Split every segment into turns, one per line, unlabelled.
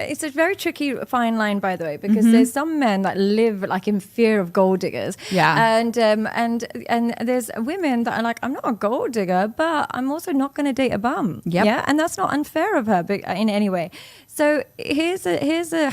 it's a very tricky fine line, by the way, because there's some men that live like in fear of gold diggers.
Yeah.
And there's women that are like, I'm not a gold digger, but I'm also not going to date a bum.
Yep.
Yeah. And that's not unfair of her in any way. So here's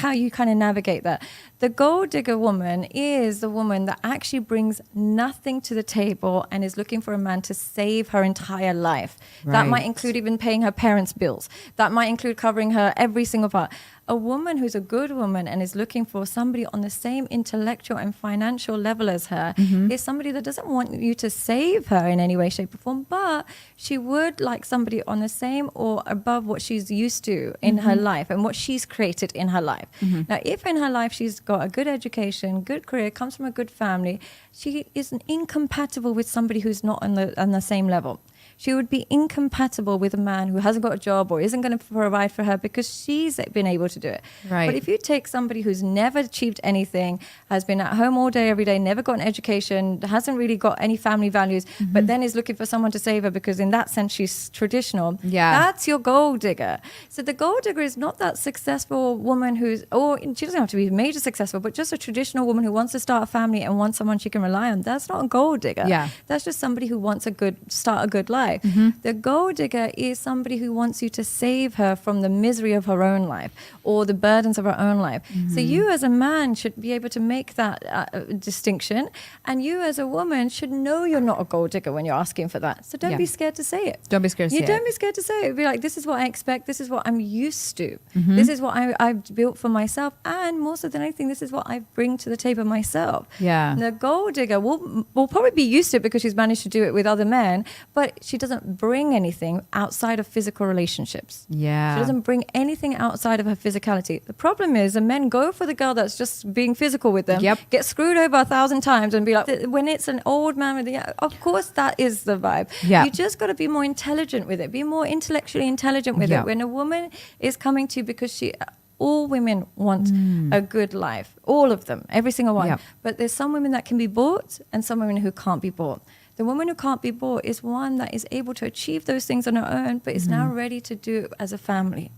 how you kind of navigate that. The gold digger woman is the woman that actually brings nothing to the table and is looking for a man to save her entire life.
Right.
That might include even paying her parents' bills. That might include covering her every single part. A woman who's a good woman and is looking for somebody on the same intellectual and financial level as her is somebody that doesn't want you to save her in any way, shape, or form, but she would like somebody on the same or above what she's used to in her life and what she's created in her life. Now, if in her life she's got a good education, good career, comes from a good family, she isn't incompatible with somebody who's not on the same level. She would be incompatible with a man who hasn't got a job or isn't going to provide for her because she's been able to do it.
Right.
But if you take somebody who's never achieved anything, has been at home all day, every day, never got an education, hasn't really got any family values, but then is looking for someone to save her because in that sense she's traditional, that's your gold digger. So the gold digger is not that successful woman or she doesn't have to be major successful, but just a traditional woman who wants to start a family and wants someone she can rely on. That's not a gold digger.
Yeah.
That's just somebody who wants start a good life. The gold digger is somebody who wants you to save her from the misery of her own life or the burdens of her own life. So you as a man should be able to make that distinction, and you as a woman should know you're not a gold digger when you're asking for that. So don't be scared to say it.
Don't be scared to say it.
Don't be scared to say it. Be like, this is what I expect. This is what I'm used to. This is what I've built for myself. And more so than anything, this is what I bring to the table myself.
Yeah.
The gold digger will probably be used to it because she's managed to do it with other men, but she doesn't bring anything outside of physical relationships.
Yeah.
She doesn't bring anything outside of her physicality. The problem is the men go for the girl that's just being physical with them, get screwed over 1,000 times and be like, when it's an old man with of course that is the vibe.
Yeah.
You just got to be more intelligent with it. Be more intellectually intelligent with it. When a woman is coming to you because all women want a good life. All of them, every single one.
Yep.
But there's some women that can be bought and some women who can't be bought. The woman who can't be bought is one that is able to achieve those things on her own, but is now ready to do it as a family.